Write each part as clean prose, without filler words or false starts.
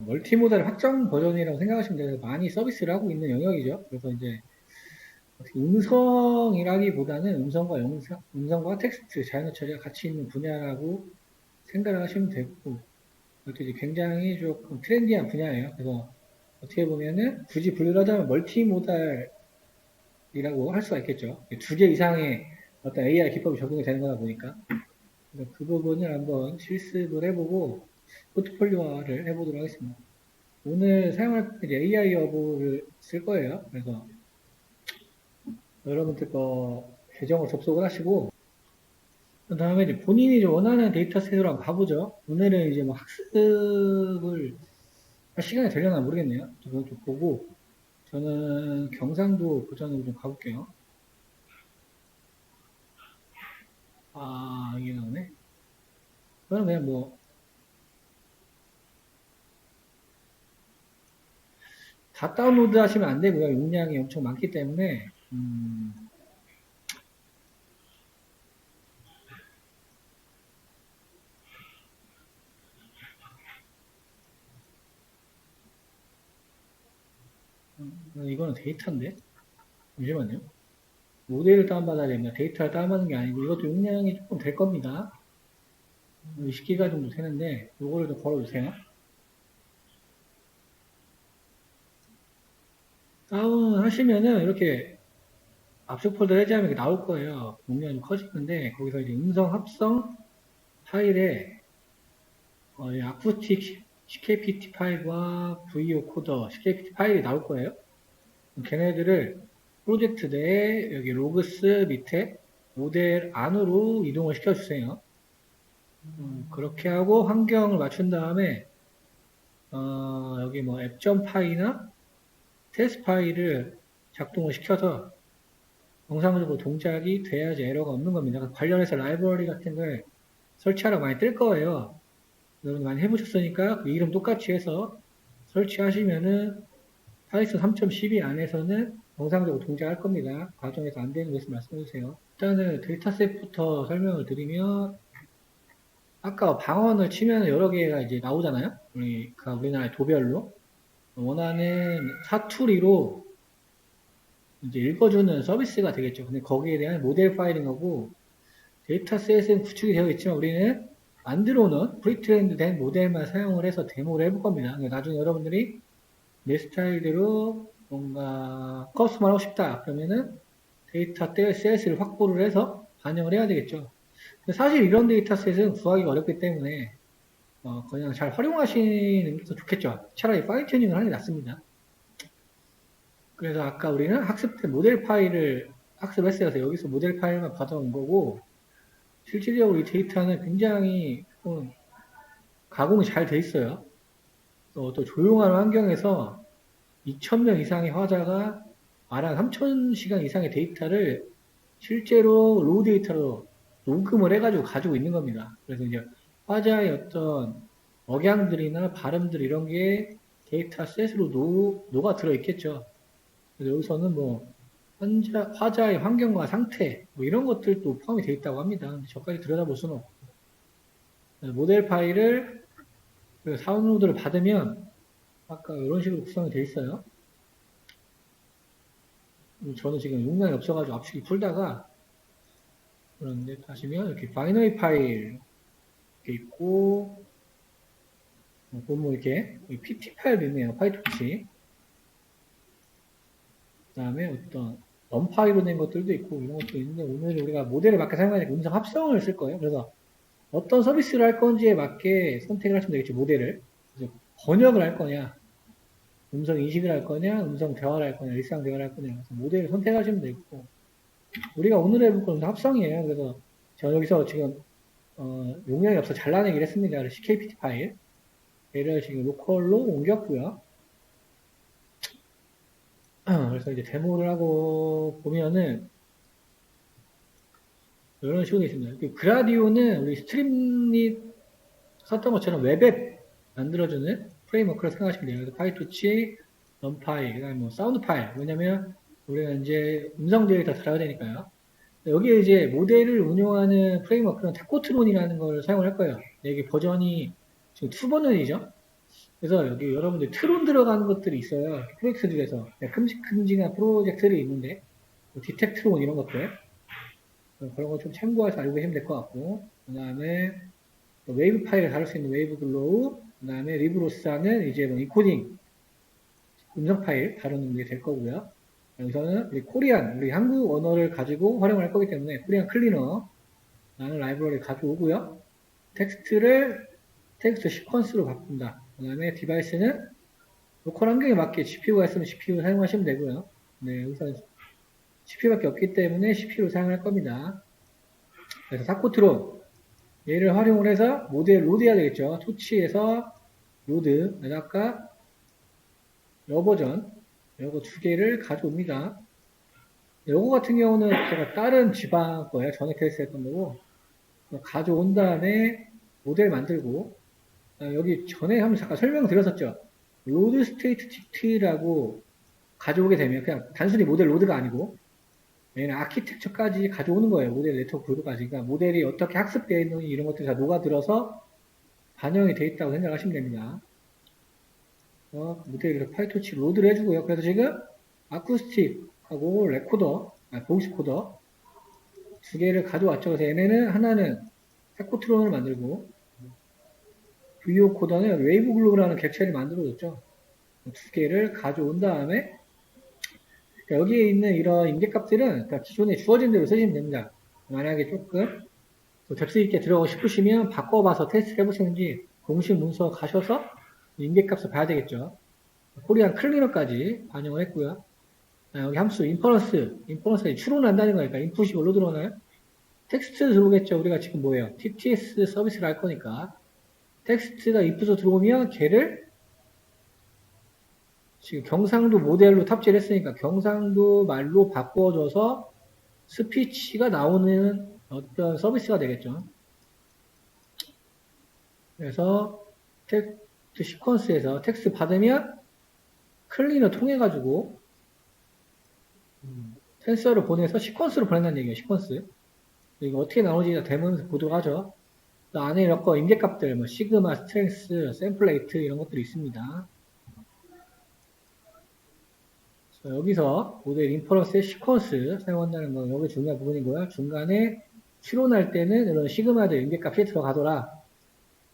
멀티모달 확장 버전이라고 생각하시면 돼요. 많이 서비스를 하고 있는 영역이죠. 그래서 이제 음성이라기보다는 음성과 텍스트, 자연어 처리가 같이 있는 분야라고 생각을 하시면 되고, 이것도 이제 굉장히 조금 트렌디한 분야예요. 그래서 어떻게 보면은 굳이 분류를 하자면 멀티모달이라고 할 수가 있겠죠. 두 개 이상의 어떤 AI 기법이 적용이 되는 거다 보니까. 그 부분을 한번 실습을 해보고 포트폴리오화를 해보도록 하겠습니다. 오늘 사용할 이제 AI 여부를 쓸 거예요. 그래서 여러분들 거 계정을 접속을 하시고, 그 다음에 이제 본인이 원하는 데이터셋으로 한번 가보죠. 오늘은 이제 뭐 학습을 할 시간이 되려나 모르겠네요. 그건 좀 보고, 저는 경상도 버전으로 좀 가볼게요. 아, 이게 나오네. 그럼 그냥 뭐, 다 다운로드 하시면 안 되고요. 용량이 엄청 많기 때문에, 이거는 데이터인데? 잠시만요. 모델을 다운받아야 됩니다. 데이터를 다운받는 게 아니고, 이것도 용량이 조금 될 겁니다. 20기가 정도 되는데, 이거를 좀 걸어주세요. 다운 하시면은, 이렇게 압축 폴더 해제하면 이렇게 나올 거예요. 용량이 좀 커지는데, 거기서 이제 음성 합성 파일에, 아쿠스틱 CKPT 파일과 VO 코더 CKPT 파일이 나올 거예요. 걔네들을 프로젝트 내에 여기 로그스 밑에 모델 안으로 이동을 시켜주세요. 그렇게 하고 환경을 맞춘 다음에 여기 뭐 앱점 파일이나 테스트 파일을 작동을 시켜서 정상적으로 동작이 돼야지 에러가 없는 겁니다. 관련해서 라이브러리 같은 걸 설치하라고 많이 뜰 거예요. 여러분 많이 해보셨으니까 그 이름 똑같이 해서 설치하시면은 파이썬 3.12 안에서는 정상적으로 동작할 겁니다. 과정에서 안 되는 것을 말씀해 주세요. 일단은 데이터셋부터 설명을 드리면 아까 방언을 치면 여러 개가 이제 나오잖아요. 우리나라의 도별로 원하는 사투리로 이제 읽어주는 서비스가 되겠죠. 근데 거기에 대한 모델 파일링하고 데이터셋은 구축이 되어 있지만 우리는 만들어 놓은 프리트레인드 된 모델만 사용을 해서 데모를 해볼 겁니다. 나중에 여러분들이 내 스타일대로 뭔가 커스텀을 하고 싶다. 그러면은 데이터셋을 확보를 해서 반영을 해야 되겠죠. 사실 이런 데이터셋은 구하기가 어렵기 때문에 그냥 잘 활용하시는 게 더 좋겠죠. 차라리 파인 튜닝을 하는 게 낫습니다. 그래서 아까 우리는 학습 때 모델 파일을 학습했어요. 그래서 여기서 모델 파일만 받아온 거고 실질적으로 이 데이터는 굉장히 가공이 잘 돼 있어요. 또 조용한 환경에서 2,000명 이상의 화자가 말한 3,000시간 이상의 데이터를 실제로 로우 데이터로 녹음을 해가지고 가지고 있는 겁니다. 그래서 이제 화자의 어떤 억양들이나 발음들 이런 게 데이터 셋으로 녹아 들어 있겠죠. 그래서 여기서는 뭐 화자의 환경과 상태 뭐 이런 것들도 포함이 되어 있다고 합니다. 근데 저까지 들여다볼 수는 없고 모델 파일을 다운로드를 받으면 아까 이런 식으로 구성이 되어 있어요. 저는 지금 용량이 없어가지고 압축이 풀다가 그런데 다시면 이렇게 바이너리 파일 이렇게 있고 보면 이렇게 PT 파일도 있네요. 파이토치. 그 다음에 어떤 넌파이로 된 것들도 있고 이런 것도 있는데 오늘 우리가 모델을 맞게 사용하니까 음성 합성을 쓸 거예요. 그래서 어떤 서비스를 할 건지에 맞게 선택을 하시면 되겠죠. 모델을. 그래서 번역을 할 거냐, 음성 인식을 할 거냐, 음성 대화를 할 거냐, 일상 대화를 할 거냐. 그래서 모델을 선택하시면 되고 우리가 오늘 해볼 건 합성이에요. 그래서 제가 여기서 지금 용량이 없어 잘라내기를 했습니다. 그래서 CKPT 파일 얘를 지금 로컬로 옮겼고요. 그래서 이제 데모를 하고 보면은 이런 식으로 되어 있습니다. 그라디오는 우리 스트림릿 썼던 것처럼 웹앱 만들어주는 프레임워크를 생각하시면 돼요. 그래서 파이토치, 넌파이, 그 다음에 뭐 사운드 파일. 왜냐면 우리가 이제 음성 데이터 들어가야 되니까요. 여기에 이제 모델을 운용하는 프레임워크는 타코트론이라는 걸 사용을 할 거예요. 이게 버전이 지금 2버전이죠. 그래서 여기 여러분들 트론 들어가는 것들이 있어요. 프로젝트 중에서. 큼직큼직한 프로젝트들이 있는데, 디텍트론 이런 것들. 그런 거 좀 참고해서 알고 계시면 될 것 같고, 그 다음에 웨이브 파일을 다룰 수 있는 웨이브 글로우, 그 다음에 리브로스하는 이제 뭐 인코딩, 음성 파일 다루는 게 될 거고요. 여기서는 우리 코리안, 우리 한국 언어를 가지고 활용을 할 거기 때문에 코리안 클리너 라는 라이브러리를 가져오고요. 텍스트 시퀀스로 바꾼다. 그 다음에 디바이스는 로컬 환경에 맞게 GPU가 있으면 CPU 사용하시면 되고요. 네, 여기서 CPU밖에 없기 때문에 CPU를 사용할 겁니다. 그래서 사코트론 얘를 활용을 해서 모델 로드해야 되겠죠. 토치에서 로드, 아까 여 버전 요거 두 개를 가져옵니다. 요거 같은 경우는 제가 다른 지방 거예요. 전에 테스트했던 거고 가져온 다음에 모델 만들고 여기 전에 한번 잠깐 설명드렸었죠. 로드 스테이트 틱트라고 가져오게 되면 그냥 단순히 모델 로드가 아니고 얘는 아키텍처까지 가져오는 거예요. 모델 네트워크 구조까지. 그러니까 모델이 어떻게 학습되어 있는지 이런 것들이 다 녹아들어서 반영이 되어 있다고 생각하시면 됩니다. 모델을 파이토치 로드를 해주고요. 그래서 지금 아쿠스틱하고 레코더, 보이스 코더 두 개를 가져왔죠. 그래서 얘네는 하나는 사코트론을 만들고 VO 코더는 웨이브 글로우라는 객체를 만들어줬죠. 두 개를 가져온 다음에 그러니까 여기에 있는 이런 임계값들은 그러니까 기존에 주어진 대로 쓰시면 됩니다. 만약에 조금 뎁스 있게 들어가고 싶으시면 바꿔봐서 테스트 해보시는지 공식 문서 가셔서 임계값을 봐야 되겠죠. 코리안 클리너까지 반영을 했고요. 여기 함수 인퍼런스가 추론한다는 거니까 인풋이 뭘로 들어오나요? 텍스트 들어오겠죠. 우리가 지금 뭐예요? TTS 서비스를 할 거니까 텍스트가 인풋으로 들어오면 걔를 지금 경상도 모델로 탑재를 했으니까 경상도 말로 바꿔줘서 스피치가 나오는 어떤 서비스가 되겠죠. 그래서 텍스트 시퀀스에서 텍스트 받으면 클리너 통해가지고 텐서를 보내서 시퀀스로 보낸다는 얘기예요. 시퀀스. 이거 어떻게 나오는지 대문 보도록 하죠. 안에 넣고 임계값들, 뭐 시그마, 스트렝스, 샘플레이트 이런 것들이 있습니다. 여기서 모델 인퍼런스의 시퀀스 사용한다는 건 여기 중요한 부분이고요. 중간에 추론할 때는 이런 시그마들 임계값이 들어가더라.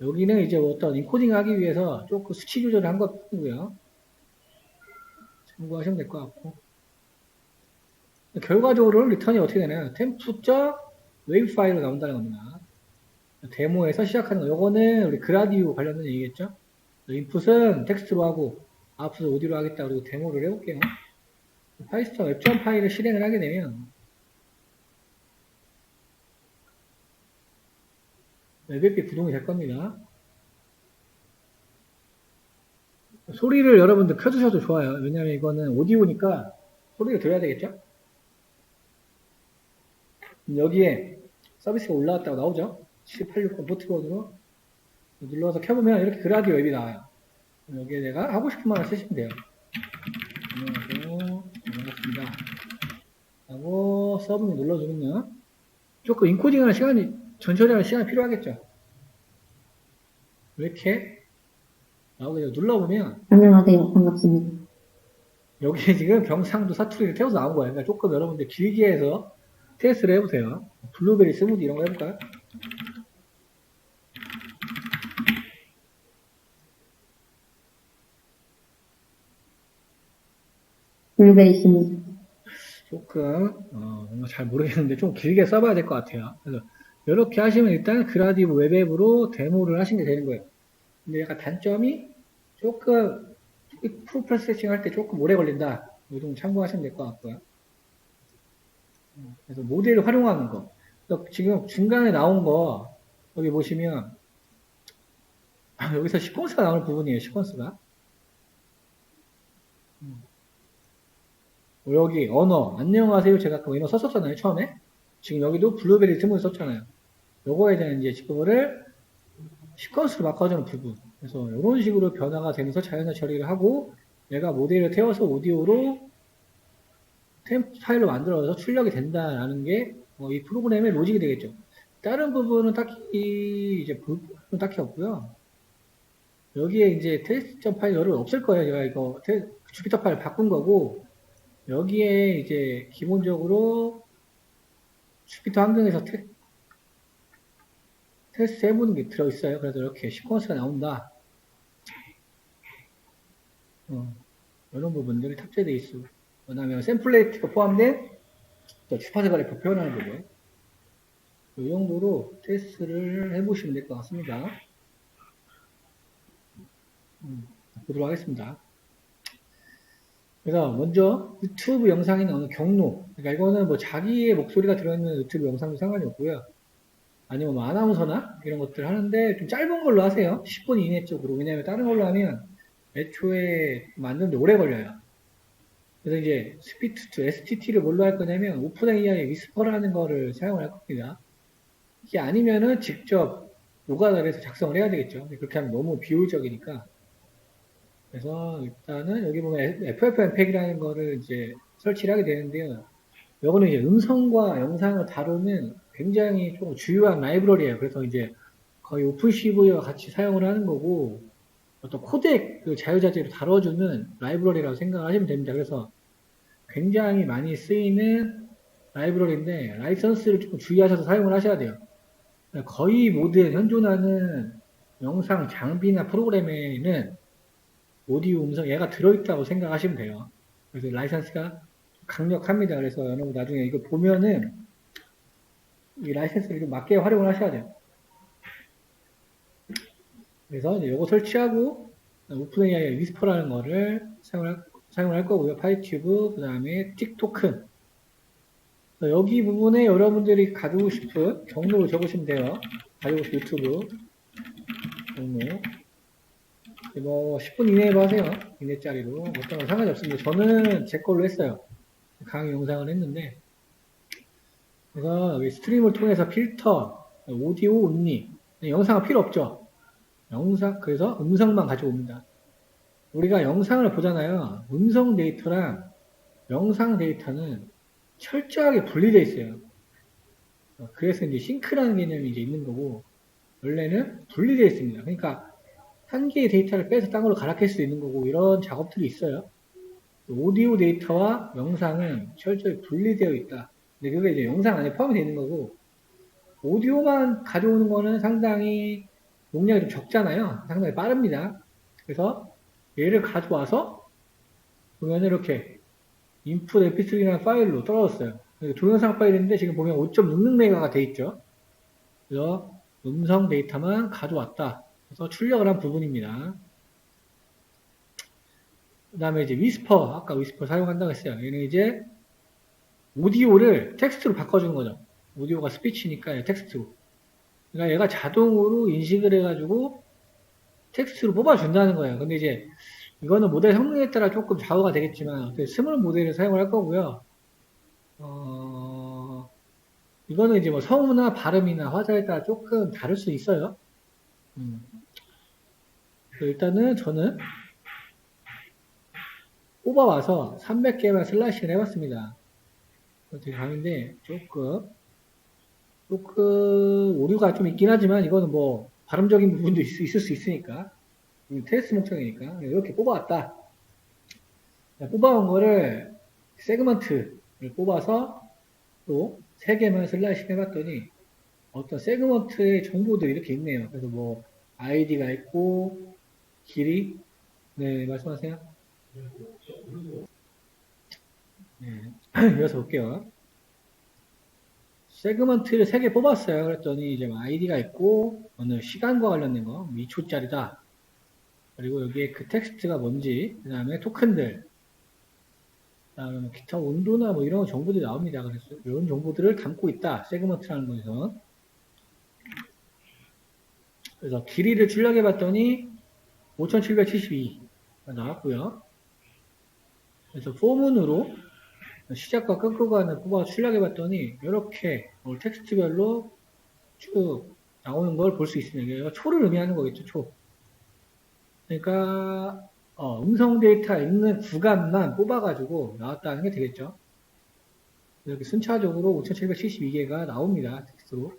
여기는 이제 어떤 인코딩 하기 위해서 조금 수치 조절을 한 것뿐이고요. 참고하시면 될 것 같고. 결과적으로는 리턴이 어떻게 되나요? 템프자 웨이브 파일로 나온다는 겁니다. 데모에서 시작하는 거. 요거는 우리 그라디오 관련된 얘기겠죠? 인풋은 텍스트로 하고, 아웃풋은 오디오로 하겠다. 그리고 데모를 해볼게요. 파이스톤 웹전 파일을 실행을 하게 되면, 웹앱이 구동이 될 겁니다. 소리를 여러분들 켜주셔도 좋아요. 왜냐면 이거는 오디오니까 소리를 들어야 되겠죠? 여기에 서비스가 올라왔다고 나오죠? 7860 포트본으로 눌러서 켜보면 이렇게 그라디오 웹이 나와요. 여기에 내가 하고 싶은 말을 쓰시면 돼요. 안녕하세요. 반갑습니다. 하고 서브를 눌러주면요. 조금 인코딩하는 시간이, 천천히 하는 시간이 필요하겠죠? 이렇게 나오게 눌러보면 안녕하세요. 반갑습니다. 여기 지금 경상도 사투리를 태워서 나온 거예요. 그러니까 조금 여러분들 길게 해서 테스트를 해보세요. 블루베리 스무디 이런 거 해볼까요? 블루베리 스무디. 조금 뭔가 잘 모르겠는데 좀 길게 써봐야 될 것 같아요. 그래서 이렇게 하시면 일단 그라디브 웹앱으로 데모를 하시면 되는 거예요. 근데 약간 단점이 조금 프로세싱 할 때 조금 오래 걸린다. 이 정도 참고하시면 될 것 같고요. 그래서 모델을 활용하는 거. 지금 중간에 나온 거 여기 보시면 여기서 시퀀스가 나오는 부분이에요. 시퀀스가. 여기 언어 안녕하세요. 제가 아까 언어 썼었잖아요. 처음에. 지금 여기도 블루베리 스무디 썼잖아요. 요거에 대한 이제 그거를 시퀀스로 바꿔주는 부분. 그래서 이런 식으로 변화가 되면서 자연의 처리를 하고 내가 모델을 태워서 오디오로 템프 파일로 만들어서 출력이 된다라는 게 이 프로그램의 로직이 되겠죠. 다른 부분은 딱히 이제 부분은 딱히 없고요. 여기에 이제 테스트 파일 여러 없을 거예요. 제가 이거 주피터 파일 바꾼 거고, 여기에 이제 기본적으로 주피터 환경에서 테스트 해보는 게 들어있어요. 그래서 이렇게 시퀀스가 나온다. 이런 부분들이 탑재되어 있어. 그 다음에 샘플레이트가 포함된 주파수 그래프 표현하는 부분. 이 정도로 테스트를 해보시면 될 것 같습니다. 보도록 하겠습니다. 그래서 먼저 유튜브 영상에 나오는 경로. 그러니까 이거는 뭐 자기의 목소리가 들어있는 유튜브 영상도 상관이 없고요. 아니면 뭐 아나운서나 이런 것들 하는데 좀 짧은 걸로 하세요. 10분 이내 쪽으로. 왜냐면 다른 걸로 하면 애초에 만드는데 오래 걸려요. 그래서 이제 스피트 투 STT를 뭘로 할 거냐면 오픈AI의 위스퍼라는 거를 사용을 할 겁니다. 이게 아니면은 직접 노가다에서 작성을 해야 되겠죠. 그렇게 하면 너무 비효율적이니까. 그래서 일단은 여기 보면 FFmpeg이라는 거를 이제 설치를 하게 되는데요. 이거는 이제 음성과 영상을 다루는 굉장히 좀 주요한 라이브러리예요. 그래서 이제 거의 오픈CV와 같이 사용을 하는 거고, 어떤 코덱 그 자유자재로 다뤄주는 라이브러리라고 생각하시면 됩니다. 그래서 굉장히 많이 쓰이는 라이브러리인데, 라이선스를 조금 주의하셔서 사용을 하셔야 돼요. 거의 모든 현존하는 영상 장비나 프로그램에는 오디오 음성 얘가 들어있다고 생각하시면 돼요. 그래서 라이선스가 강력합니다. 그래서 여러분 나중에 이거 보면은 이 라이선스를 좀 맞게 활용을 하셔야 돼요. 그래서 이제 요거 설치하고 오픈AI 위스퍼라는 거를 사용을 할 거고요. 파이튜브, 그 다음에 틱토큰. 여기 부분에 여러분들이 가지고 싶은 경로를 적으시면 돼요. 가지고 싶은 유튜브 경로. 뭐 10분 이내로 하세요. 이내짜리로. 어떤 건 상관이 없습니다. 저는 제 걸로 했어요. 강의 영상을 했는데, 그래서 여기 스트림을 통해서 필터, 오디오 온리, 영상은 필요 없죠. 그래서 음성만 가져옵니다. 우리가 영상을 보잖아요. 음성 데이터랑 영상 데이터는 철저하게 분리되어 있어요. 그래서 이제 싱크라는 개념이 이제 있는 거고, 원래는 분리되어 있습니다. 그러니까 한 개의 데이터를 빼서 딴 걸로 갈아낄 수 있는 거고, 이런 작업들이 있어요. 오디오 데이터와 영상은 철저히 분리되어 있다. 근데 그게 이제 영상 안에 포함이 되는 거고, 오디오만 가져오는 거는 상당히 용량이 좀 적잖아요. 상당히 빠릅니다. 그래서 얘를 가져와서 보면 이렇게 input mp3라는 파일로 떨어졌어요. 동영상 파일인데 지금 보면 5.66메가가 돼 있죠. 그래서 음성 데이터만 가져왔다. 그래서 출력을 한 부분입니다. 그 다음에 이제 위스퍼, 아까 위스퍼 사용한다고 했어요. 얘는 이제 오디오를 텍스트로 바꿔주는 거죠. 오디오가 스피치니까 텍스트로. 그러니까 얘가 자동으로 인식을 해가지고 텍스트로 뽑아준다는 거예요. 근데 이제 이거는 모델 성능에 따라 조금 좌우가 되겠지만 스몰 모델을 사용을 할 거고요. 이거는 이제 뭐 성우나 발음이나 화자에 따라 조금 다를 수 있어요. 일단은 저는 뽑아와서 300개만 슬라이싱을 해봤습니다. 어떻게 가는데 조금 오류가 좀 있긴 하지만 이거는 뭐 발음적인 부분도 있을 수 있으니까 테스트 목적이니까 이렇게 뽑아왔다. 뽑아온 거를 세그먼트를 뽑아서 또 3개만 슬라이싱 해봤더니 어떤 세그먼트의 정보들이 이렇게 있네요. 그래서 뭐 아이디가 있고 길이 네 말씀하세요. 네, 이어서 볼게요. 세그먼트를 3개 뽑았어요. 그랬더니 이제 아이디가 있고 어느 시간과 관련된 거 2초짜리다. 그리고 여기에 그 텍스트가 뭔지, 그 다음에 토큰들, 그 다음에 기타 온도나 뭐 이런 정보들이 나옵니다. 그래서 이런 정보들을 담고 있다. 세그먼트라는 거에서. 그래서 길이를 출력해 봤더니 5772가 나왔고요. 그래서 포문으로 시작과 끝 구간을 뽑아 출력해 봤더니 이렇게 텍스트별로 쭉 나오는 걸 볼 수 있습니다. 초를 의미하는 거겠죠, 초. 그러니까 음성 데이터 있는 구간만 뽑아가지고 나왔다는 게 되겠죠. 이렇게 순차적으로 5772개가 나옵니다. 텍스트로.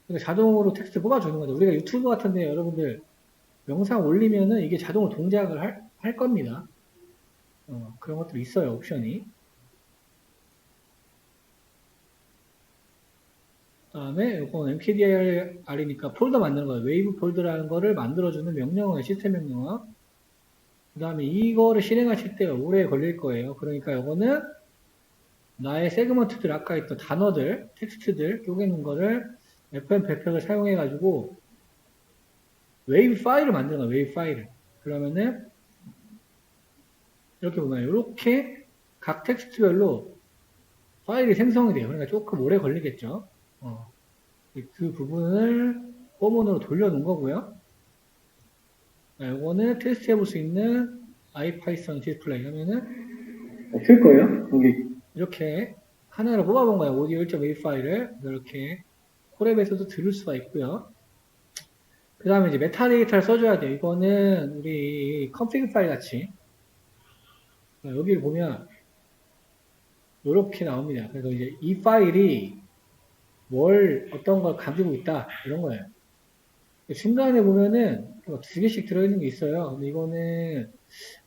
그러니까 자동으로 텍스트 뽑아주는 거죠. 우리가 유튜브 같은데 여러분들 영상 올리면은 이게 자동으로 동작을 할 겁니다. 그런 것들이 있어요, 옵션이. 그 다음에 이건 mkdir이니까 폴더 만드는 거예요. 웨이브 폴더라는 거를 만들어주는 명령어예요, 시스템 명령어. 그 다음에 이거를 실행하실 때 오래 걸릴 거예요. 그러니까 이거는 나의 세그먼트들, 아까 있던 단어들, 텍스트들 쪼개는 거를 FM 백팩을 사용해가지고 웨이브 파일을 만드는 거예요, 웨이브 파일을. 그러면은 이렇게 보면 이렇게 각 텍스트별로 파일이 생성이 돼요. 그러니까 조금 오래 걸리겠죠. 그 부분을 포문으로 돌려놓은 거고요. 이거는 테스트 해볼 수 있는 IPython 디스플레이 하면은 없을 거예요. 여기 이렇게 하나를 뽑아본 거예요. 오디오 1.2 파일을 이렇게 콜앱에서도 들을 수가 있고요. 그 다음에 이제 메타데이터를 써줘야 돼요. 이거는 우리 config 파일 같이 여기를 보면 이렇게 나옵니다. 그래서 이제 이 파일이 어떤 걸 가지고 있다 이런 거예요. 중간에 보면은 두 개씩 들어있는 게 있어요. 근데 이거는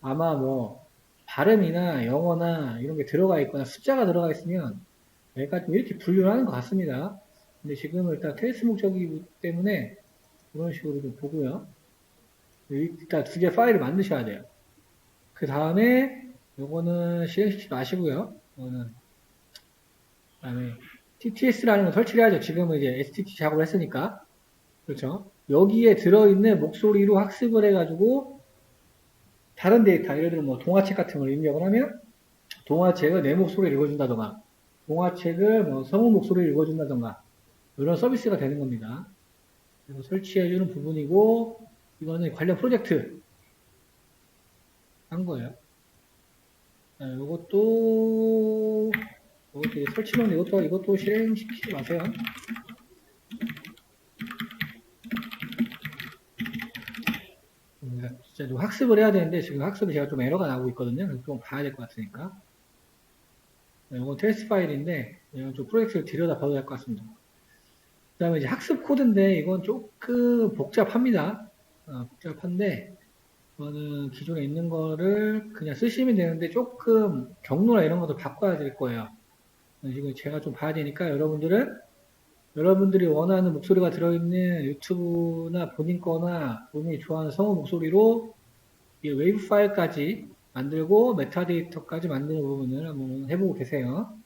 아마 뭐 발음이나 영어나 이런 게 들어가 있거나 숫자가 들어가 있으면 얘가 좀 이렇게 분류를 하는 것 같습니다. 근데 지금은 일단 테스트 목적이기 때문에 이런 식으로 좀 보고요. 일단 두 개 파일을 만드셔야 돼요. 그 다음에 요거는 실행시키지 마시고요. 이거는 그다음에 TTS라는 거 설치를 해야죠. 지금은 이제 STT 작업을 했으니까. 그렇죠. 여기에 들어있는 목소리로 학습을 해가지고 다른 데이터, 예를 들어 뭐 동화책 같은 걸 입력을 하면 동화책을 내 목소리를 읽어준다던가 동화책을 뭐 성우 목소리를 읽어준다던가 이런 서비스가 되는 겁니다. 그래서 설치해주는 부분이고 이거는 관련 프로젝트 한 거예요. 이것도 설치는 이것도 실행시키지 마세요. 진짜 좀 학습을 해야 되는데 지금 학습이 제가 좀 에러가 나고 있거든요. 그래서 좀 봐야 될 것 같으니까. 이건 테스트 파일인데 이건 좀 프로젝트를 들여다봐도 될 것 같습니다. 그 다음에 이제 학습 코드인데 이건 조금 복잡합니다. 복잡한데 이거는 기존에 있는 거를 그냥 쓰시면 되는데 조금 경로나 이런 것도 바꿔야 될 거예요. 지금 제가 좀 봐야 되니까 여러분들이 원하는 목소리가 들어있는 유튜브나 본인 거나 본인이 좋아하는 성우 목소리로 이 웨이브 파일까지 만들고 메타데이터까지 만드는 부분을 한번 해보고 계세요.